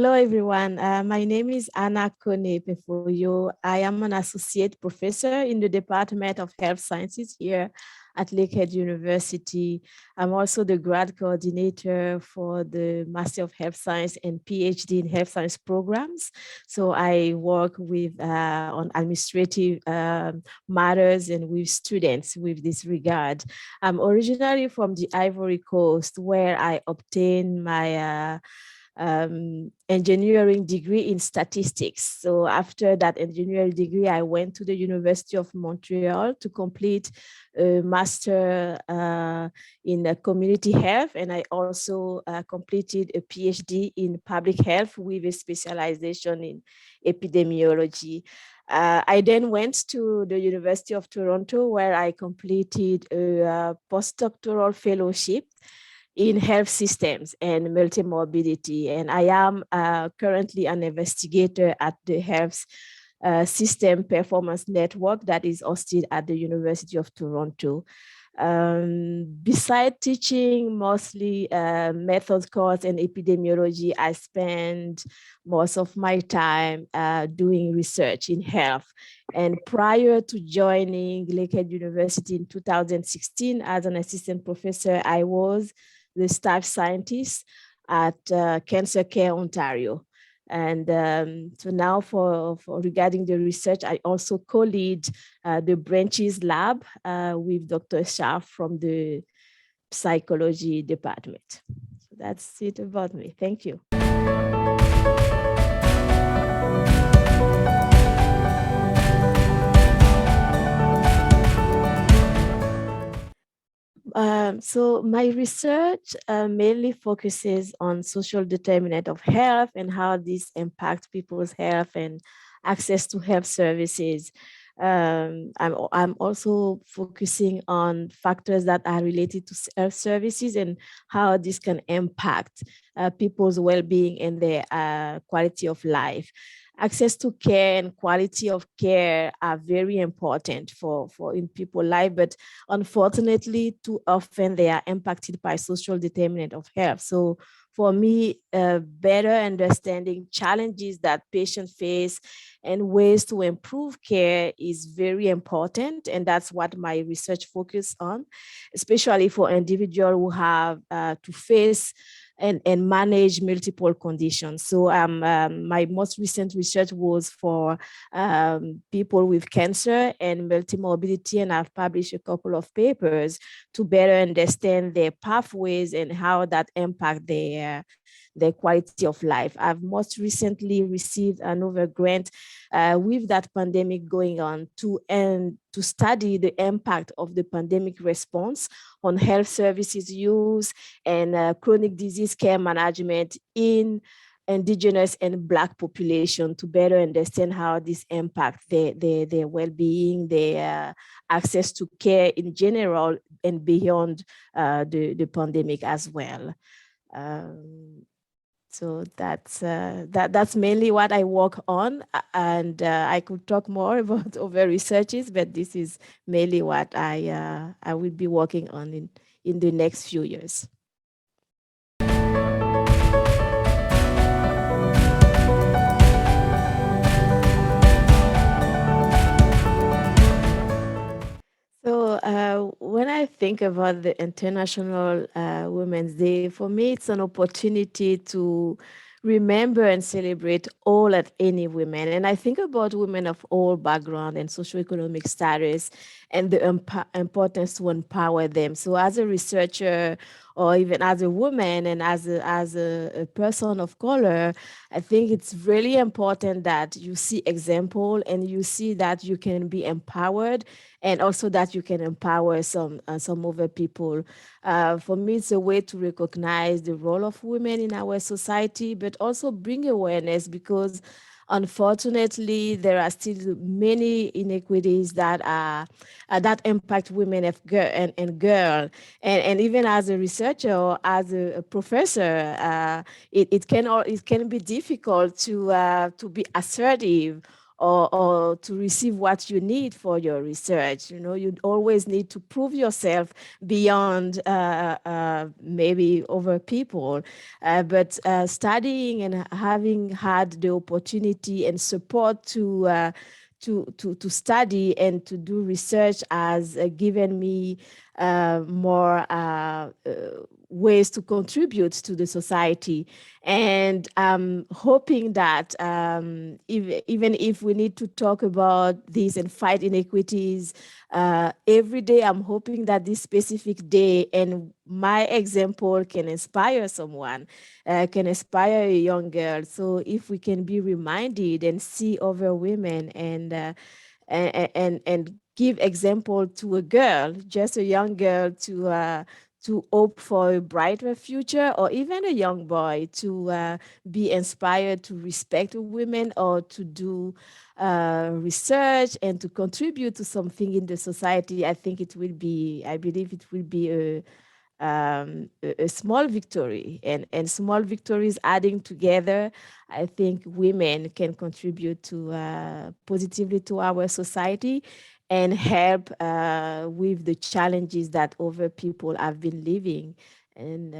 Hello, everyone. My name is Anna Koné Péfoyo. I am an associate professor in the Department of Health Sciences here at Lakehead University. I'm also the grad coordinator for the Master of Health Science and PhD in Health Science programs. So I work with on administrative matters and with students with this regard. I'm originally from the Ivory Coast, where I obtained my engineering degree in statistics. So after that engineering degree, I went to the University of Montreal to complete a master in community health, and I also completed a PhD in public health with a specialization in epidemiology. I then went to the University of Toronto, where I completed a postdoctoral fellowship in health systems and multimorbidity. And I am currently an investigator at the Health System Performance Network that is hosted at the University of Toronto. Beside teaching mostly methods course and epidemiology, I spend most of my time doing research in health. And prior to joining Lakehead University in 2016 as an assistant professor, I was the staff scientist at Cancer Care Ontario. And so now for regarding the research, I also co-lead the branches lab with Dr. Shah from the psychology department. So that's it about me. Thank you. So my research mainly focuses on social determinant of health and how this impacts people's health and access to health services. I'm also focusing on factors that are related to health services and how this can impact people's well-being and their quality of life. Access to care and quality of care are very important for in people's life, but unfortunately, too often they are impacted by social determinant of health. So for me, better understanding challenges that patients face and ways to improve care is very important. And that's what my research focus on, especially for individuals who have to face and manage multiple conditions. So my most recent research was for people with cancer and multimorbidity, and I've published a couple of papers to better understand their pathways and how that impact their quality of life. I've most recently received another grant with that pandemic going on to study the impact of the pandemic response on health services use and chronic disease care management in Indigenous and Black population to better understand how this impacts their well-being, their access to care in general and beyond the pandemic as well. So that's mainly what I work on, and I could talk more about other researches, but this is mainly what I will be working on in the next few years. So when I think about the International Women's Day, for me, it's an opportunity to remember and celebrate all and any women. And I think about women of all background and socioeconomic status and the importance to empower them. So as a researcher or even as a woman and as a person of color, I think it's really important that you see example and you see that you can be empowered and also that you can empower some other people. For me, it's a way to recognize the role of women in our society, but also bring awareness because unfortunately, there are still many inequities that that impact women and girl. And even as a researcher or as a professor, it can be difficult to be assertive or to receive what you need for your research. You always need to prove yourself beyond maybe over people. But studying and having had the opportunity and support to study and to do research has given me more ways to contribute to the society. And I'm hoping that even if we need to talk about this and fight inequities every day, I'm hoping that this specific day and my example can inspire someone, can inspire a young girl. So if we can be reminded and see other women and give example to a girl, just a young girl, to hope for a brighter future, or even a young boy to be inspired to respect women or to do research and to contribute to something in the society. I believe it will be a small victory, and small victories adding together, I think women can contribute to positively to our society and help with the challenges that other people have been living. And